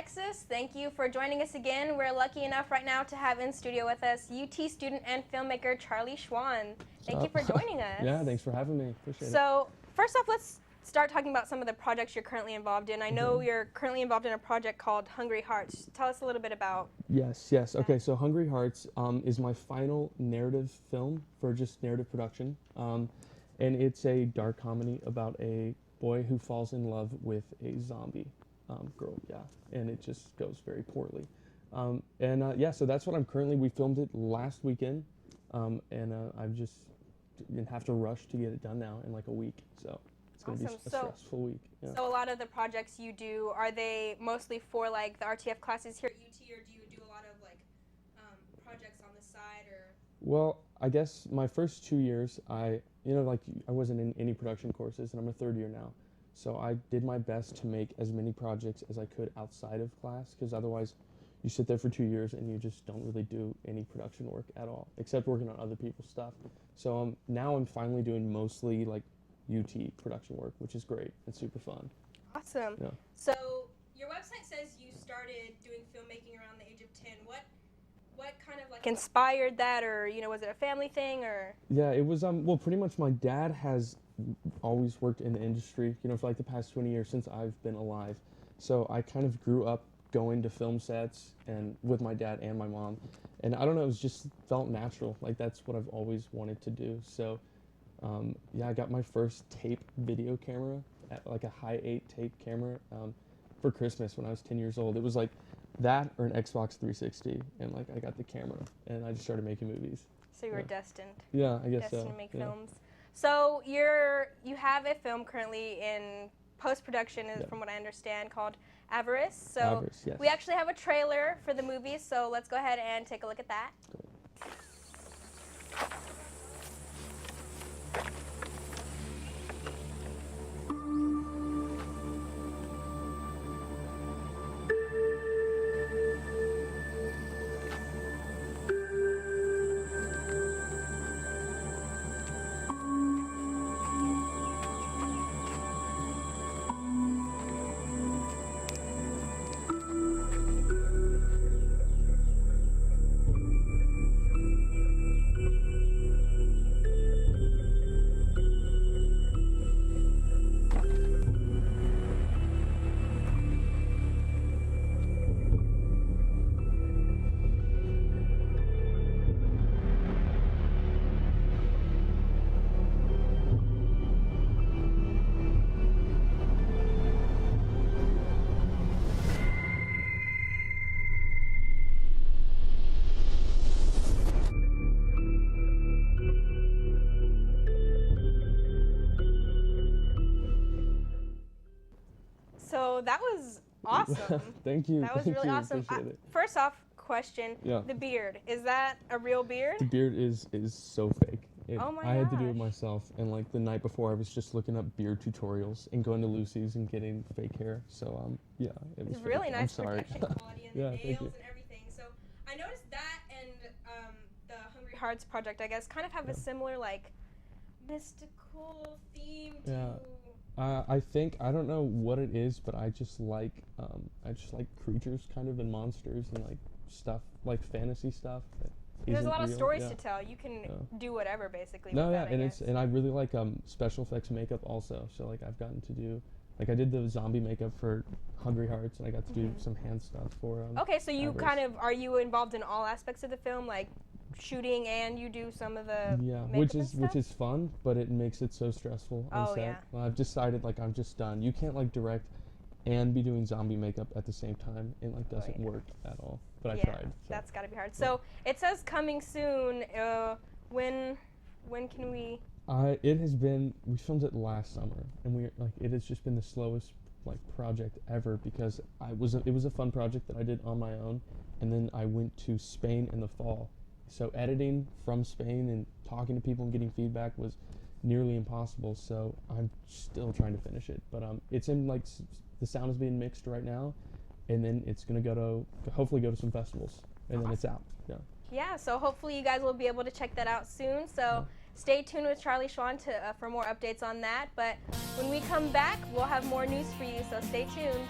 Texas. Thank you for joining us again. We're lucky enough right now to have in studio with us UT student and filmmaker Charlie Schwan. Thank you for joining us. Yeah, thanks for having me. Appreciate it. So, first off, let's start talking about some of the projects you're currently involved in. I know you're currently involved in a project called Hungry Hearts. Tell us a little bit about Yes. Okay, so Hungry Hearts is my final narrative film for just narrative production. And it's a dark comedy about a boy who falls in love with a zombie girl, and it just goes very poorly. So that's what I'm currently, we filmed it last weekend, I've just have to rush to get it done now in like a week, so it's going to be a stressful week. Yeah. So a lot of the projects you do, are they mostly for like the RTF classes here at UT, or do you do a lot of like projects on the side, or? Well, I guess my first 2 years, I wasn't in any production courses, and I'm a third year now. So I did my best to make as many projects as I could outside of class, because otherwise you sit there for 2 years and you just don't really do any production work at all, except working on other people's stuff. So now I'm finally doing mostly like UT production work, which is great. It's super fun. Awesome. Yeah. So your website says you started doing filmmaking around the age of 10. What kind of like inspired that, or was it a family thing, or? Yeah, it was well, pretty much my dad has always worked in the industry, for like the past 20 years since I've been alive. So I kind of grew up going to film sets and with my dad and my mom, and I don't know, it was just felt natural. Like that's what I've always wanted to do. So I got my first tape video camera, like a high 8 tape camera, for Christmas when I was 10 years old. It was like that or an Xbox 360, and like I got the camera and I just started making movies. So you were destined. Yeah, I guess destined so. to make films. So you have a film currently in post-production, from what I understand, called Avarice. So Avarice, yes. We actually have a trailer for the movie, so let's go ahead and take a look at that. Cool. So that was awesome. Thank you. That was really awesome. Appreciate it. First off, question, Yeah. the beard, is that a real beard? The beard is so fake. Oh my I had to do it gosh. myself, and like the night before I was just looking up beard tutorials and going to Lucy's and getting fake hair. So it was It's really fake. nice I'm sorry. protection quality and Yeah, the thank nails you. and everything. So I noticed that and the Hungry Hearts project, I guess, kind of have a similar like mystical theme to. Yeah. I think, I don't know what it is, but I just like creatures kind of, and monsters and like stuff, like fantasy stuff. There's a lot of real. stories Yeah. to tell. You can do whatever basically. No, with yeah, that, and I really like special effects makeup also. So like I've gotten to do, like I did the zombie makeup for Hungry Hearts, and I got to do some hand stuff for. Okay, so you Avarice. are you involved in all aspects of the film, like shooting, and you do some of the which makeup is fun, but it makes it so stressful on set. Yeah. Well, I've decided like I'm just done. You can't like direct and be doing zombie makeup at the same time. It like doesn't work at all. But I tried. So. That's got to be hard. So it says coming soon. When can we? It has been. We filmed it last summer, and it has just been the slowest like project ever, because it was a fun project that I did on my own, and then I went to Spain in the fall. So editing from Spain and talking to people and getting feedback was nearly impossible. So I'm still trying to finish it, but it's in like the sound is being mixed right now, and then it's gonna hopefully go to some festivals, and then it's out. Yeah. Yeah. So hopefully you guys will be able to check that out soon. So stay tuned with Charlie Schwan for more updates on that. But when we come back, we'll have more news for you. So stay tuned.